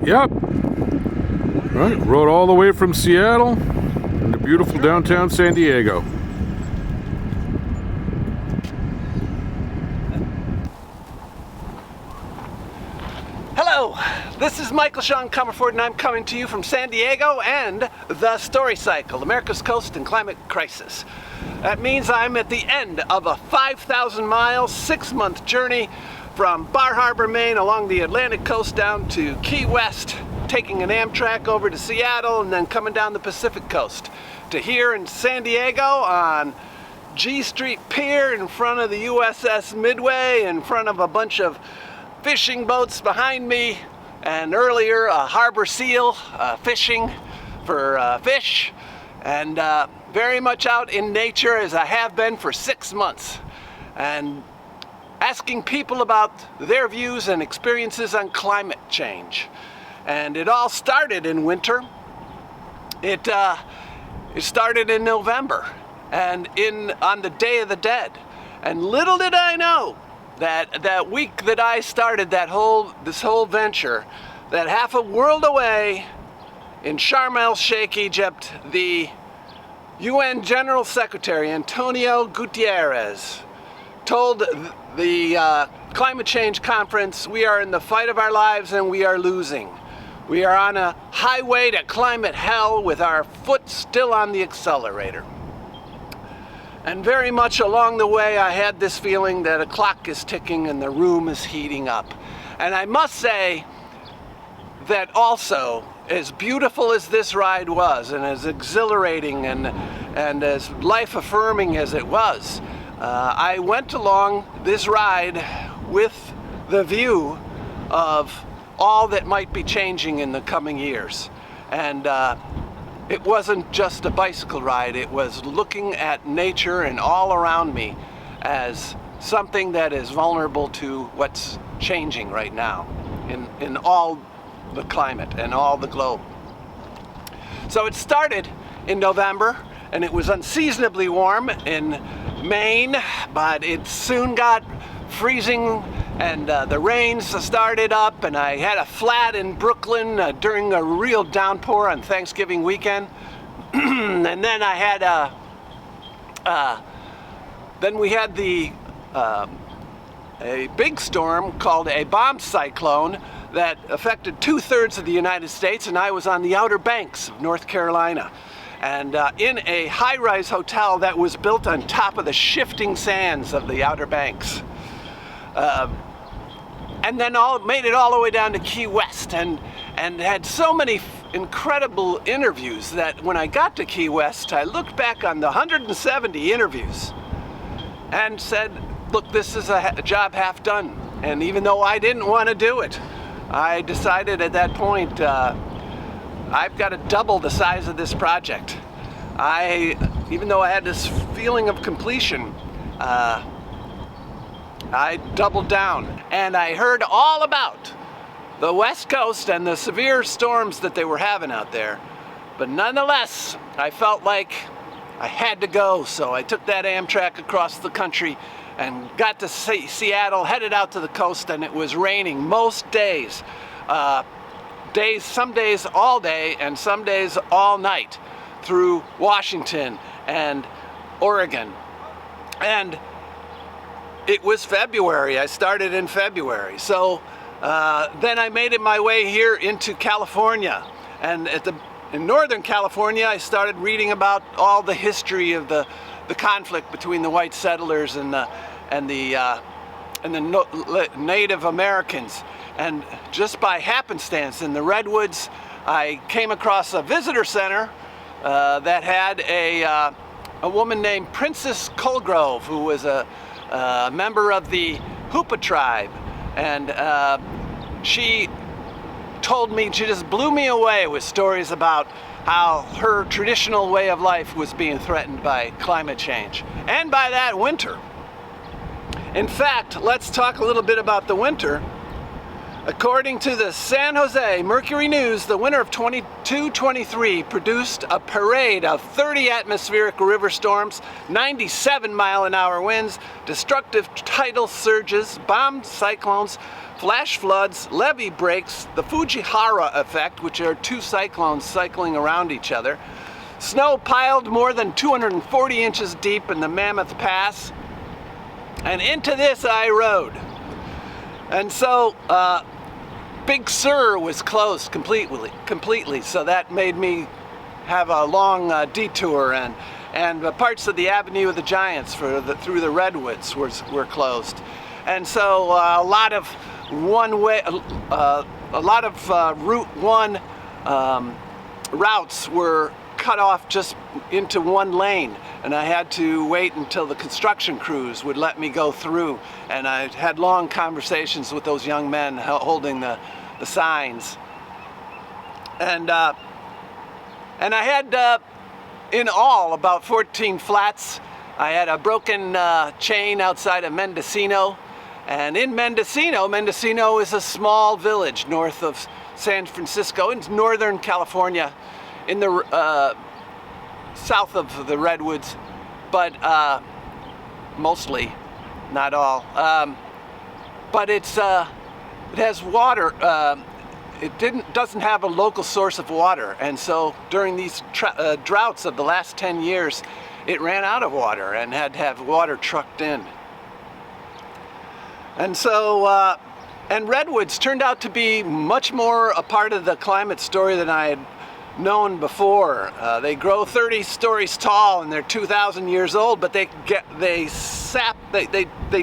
Yep. Right, rode all the way from Seattle into beautiful downtown San Diego. Hello, this is Sean Comerford, and I'm coming to you from San Diego and the Story Cycle, America's Coast and Climate Crisis. That means I'm at the end of a 5,000 mile, 6-month journey from Bar Harbor, Maine, along the Atlantic coast down to Key West, taking an Amtrak over to Seattle, and then coming down the Pacific coast to here in San Diego on G Street Pier in front of the USS Midway, in front of a bunch of fishing boats behind me, and earlier a harbor seal fishing for fish, and very much out in nature as I have been for 6 months, and asking people about their views and experiences on climate change. And it all started in winter. It started in November and on the Day of the Dead. And little did I know that week that I started this whole venture, that half a world away in Sharm el-Sheikh, Egypt, the UN General Secretary Antonio Guterres told the climate change conference, we are in the fight of our lives and we are losing. We are on a highway to climate hell with our foot still on the accelerator. And very much along the way, I had this feeling that a clock is ticking and the room is heating up. And I must say that also, as beautiful as this ride was, and as exhilarating and as life-affirming as it was, I went along this ride with the view of all that might be changing in the coming years. And it wasn't just a bicycle ride, it was looking at nature and all around me as something that is vulnerable to what's changing right now in all the climate and all the globe. So it started in November, and it was unseasonably warm in Maine, but it soon got freezing and the rains started up, and I had a flat in Brooklyn during a real downpour on Thanksgiving weekend. And then I had we had a big storm called a bomb cyclone that affected 2/3 of the United States, and I was on the Outer Banks of North Carolina, and in a high-rise hotel that was built on top of the shifting sands of the Outer Banks. And then made it all the way down to Key West, and had so many incredible interviews that when I got to Key West, I looked back on the 170 interviews and said, look, this is a job half done. And even though I didn't want to do it, I decided at that point, I've got to double the size of this project. Even though I had this feeling of completion, I doubled down, and I heard all about the West Coast and the severe storms that they were having out there. But nonetheless, I felt like I had to go, so I took that Amtrak across the country and got to Seattle, headed out to the coast, and it was raining most days. Some days all day and some days all night through Washington and Oregon. And it was February. I started in February. So then I made it my way here into California. And in Northern California, I started reading about all the history of the conflict between the white settlers and the Native Americans. And just by happenstance, in the Redwoods, I came across a visitor center that had a woman named Princess Colgrove, who was a member of the Hoopa tribe, and she told me, she just blew me away with stories about how her traditional way of life was being threatened by climate change, and by that winter. In fact, let's talk a little bit about the winter. According to the San Jose Mercury News, the winter of 22-23 produced a parade of 30 atmospheric river storms, 97 mile-an-hour winds, destructive tidal surges, bomb cyclones, flash floods, levee breaks, the Fujiwara effect, which are two cyclones cycling around each other. Snow piled more than 240 inches deep in the Mammoth Pass. And into this I rode. And so Big Sur was closed completely, so that made me have a long detour, and parts of the Avenue of the Giants through the redwoods were closed. And so a lot of Route 1 routes were cut off just into one lane, and I had to wait until the construction crews would let me go through, and I had long conversations with those young men holding the signs. And I had in all about 14 flats. I had a broken chain outside of Mendocino, and in Mendocino is a small village north of San Francisco in northern California, in the south of the redwoods, but mostly, not all. But it has water. It doesn't have a local source of water, and so during these droughts of the last 10 years, it ran out of water and had to have water trucked in. And so, and redwoods turned out to be much more a part of the climate story than I had known before. They grow 30 stories tall and they're 2,000 years old, but they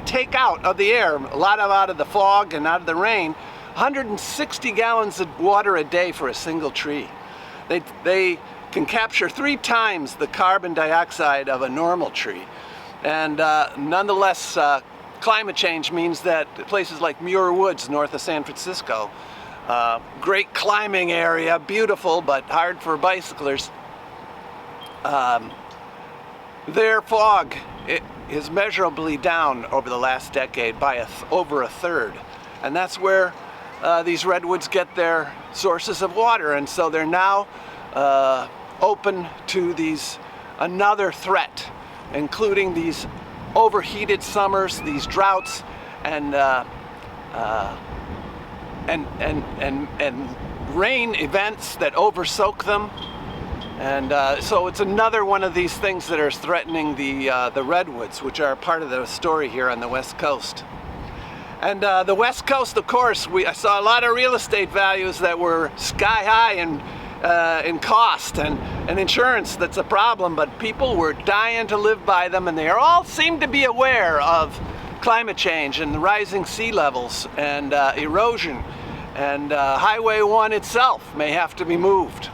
take out of the air a lot out of the fog and out of the rain 160 gallons of water a day for a single tree. They can capture 3 times the carbon dioxide of a normal tree. And nonetheless, climate change means that places like Muir Woods north of San Francisco, great climbing area, beautiful but hard for bicyclers, their fog is measurably down over the last decade by over a third. And that's where these redwoods get their sources of water, and so they're now open to another threat, including these overheated summers, these droughts, and rain events that oversoak them. And so it's another one of these things that are threatening the redwoods, which are part of the story here on the West Coast. And the West Coast, of course, I saw a lot of real estate values that were sky high in cost, and insurance that's a problem, but people were dying to live by them, and they all seem to be aware of climate change and the rising sea levels and erosion, and Highway 1 itself may have to be moved.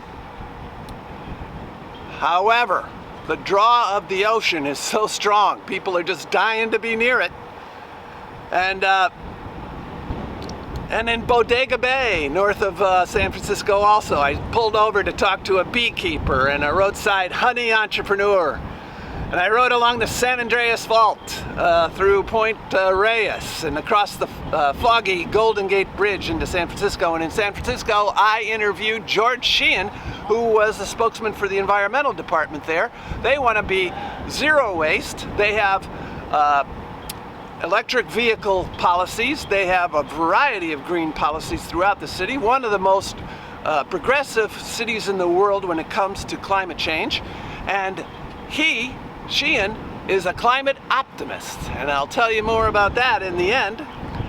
However, the draw of the ocean is so strong, people are just dying to be near it. And in Bodega Bay, north of San Francisco also, I pulled over to talk to a beekeeper and a roadside honey entrepreneur. And I rode along the San Andreas Fault through Point Reyes and across the foggy Golden Gate Bridge into San Francisco. And in San Francisco, I interviewed George Sheehan, who was the spokesman for the environmental department there. They want to be zero waste. They have electric vehicle policies. They have a variety of green policies throughout the city. One of the most progressive cities in the world when it comes to climate change. And Sheehan, is a climate optimist. And I'll tell you more about that in the end.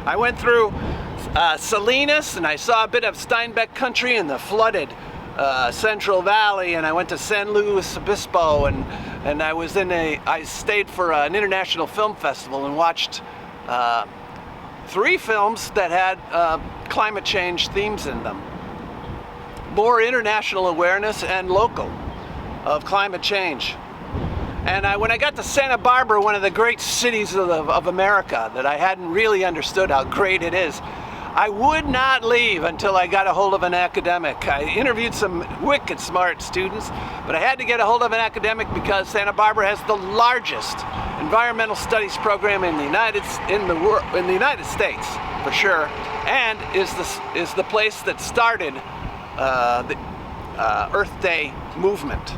I went through Salinas, and I saw a bit of Steinbeck country in the flooded Central Valley, and I went to San Luis Obispo, and I stayed for an international film festival and watched 3 films that had climate change themes in them. More international awareness and local of climate change. And when I got to Santa Barbara, one of the great cities of America that I hadn't really understood how great it is, I would not leave until I got a hold of an academic. I interviewed some wicked smart students, but I had to get a hold of an academic because Santa Barbara has the largest environmental studies program in the United States, for sure, and is the place that started the Earth Day movement.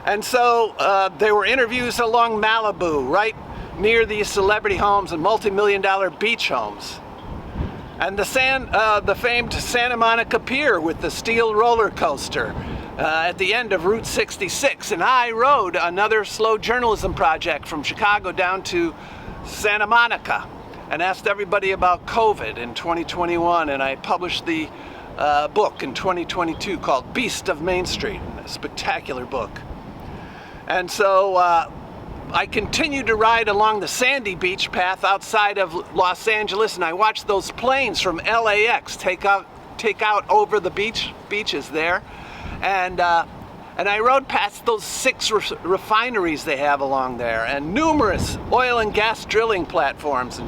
And so there were interviews along Malibu, right near these celebrity homes and multi-million-dollar beach homes. And the famed Santa Monica Pier with the steel roller coaster at the end of Route 66. And I rode another slow journalism project from Chicago down to Santa Monica and asked everybody about COVID in 2021. And I published the book in 2022 called Beast of Main Street, a spectacular book. And so I continued to ride along the sandy beach path outside of Los Angeles, and I watched those planes from LAX take out over the beaches there, and I rode past those 6 refineries they have along there, and numerous oil and gas drilling platforms,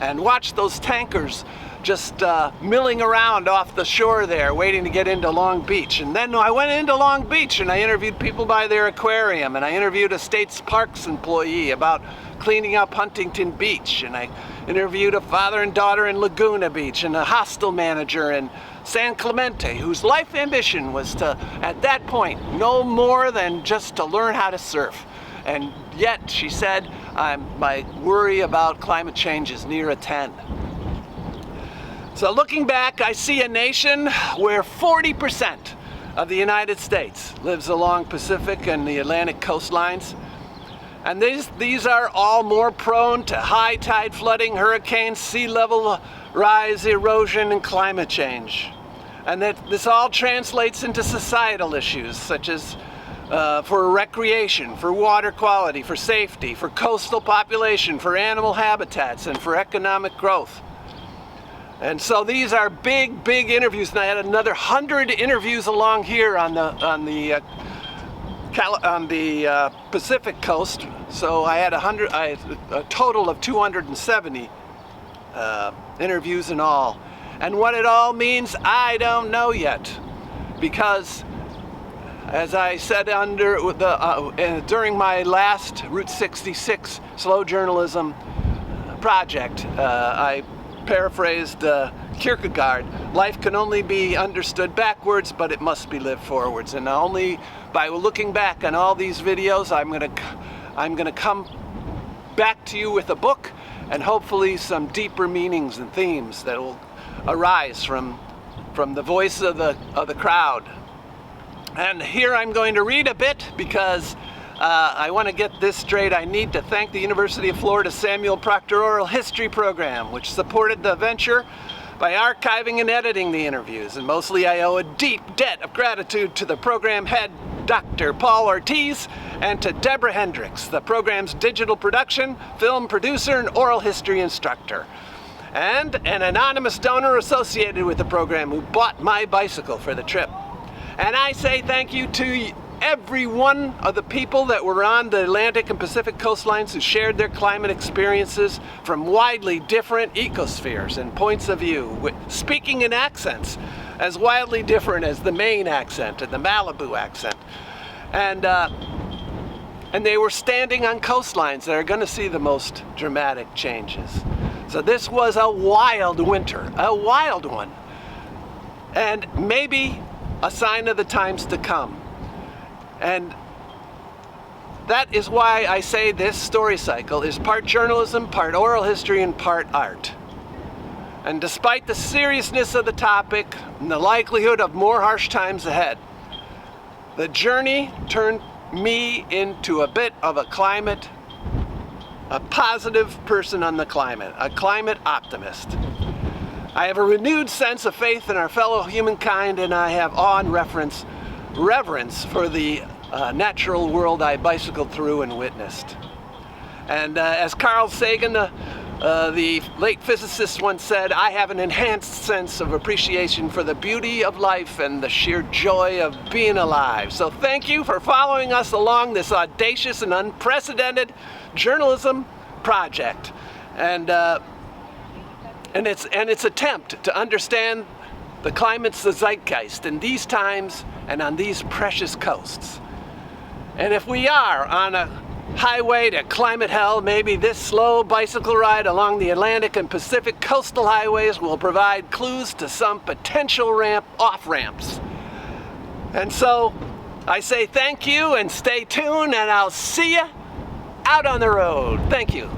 and watched those tankers just milling around off the shore there, waiting to get into Long Beach. And then I went into Long Beach and I interviewed people by their aquarium, and I interviewed a State's Parks employee about cleaning up Huntington Beach, and I interviewed a father and daughter in Laguna Beach, and a hostel manager in San Clemente whose life ambition was to, at that point, no more than just to learn how to surf. And yet, she said, my worry about climate change is near a 10. So looking back, I see a nation where 40% of the United States lives along Pacific and the Atlantic coastlines. And these are all more prone to high tide flooding, hurricanes, sea level rise, erosion, and climate change. And that this all translates into societal issues such as for recreation, for water quality, for safety, for coastal population, for animal habitats, and for economic growth. And so these are big, big interviews, and I had another 100 interviews along here on the Pacific coast. So I had a total of 270 interviews in all. And what it all means, I don't know yet, because as I said during my last Route 66 slow journalism project, I paraphrased Kierkegaard, life can only be understood backwards, but it must be lived forwards. And only by looking back on all these videos, I'm gonna come back to you with a book and hopefully some deeper meanings and themes that will arise from the voice of the crowd. And here I'm going to read a bit because I want to get this straight. I need to thank the University of Florida Samuel Proctor Oral History Program, which supported the venture by archiving and editing the interviews. And mostly I owe a deep debt of gratitude to the program head, Dr. Paul Ortiz, and to Deborah Hendricks, the program's digital production, film producer, and oral history instructor. And an anonymous donor associated with the program who bought my bicycle for the trip. And I say thank you to every one of the people that were on the Atlantic and Pacific coastlines who shared their climate experiences from widely different ecospheres and points of view, speaking in accents as wildly different as the Maine accent and the Malibu accent. And they were standing on coastlines that are going to see the most dramatic changes. So this was a wild winter, a wild one, and maybe a sign of the times to come. And that is why I say this story cycle is part journalism, part oral history, and part art. And despite the seriousness of the topic and the likelihood of more harsh times ahead, the journey turned me into a bit of a positive person on the climate, a climate optimist. I have a renewed sense of faith in our fellow humankind, and I have awe and reverence for the natural world I bicycled through and witnessed. And as Carl Sagan, the late physicist, once said, I have an enhanced sense of appreciation for the beauty of life and the sheer joy of being alive. So thank you for following us along this audacious and unprecedented journalism project, and its attempt to understand the climate's the zeitgeist in these times and on these precious coasts. And if we are on a highway to climate hell, maybe this slow bicycle ride along the Atlantic and Pacific coastal highways will provide clues to some potential off-ramps. And so I say thank you and stay tuned, and I'll see you out on the road. Thank you.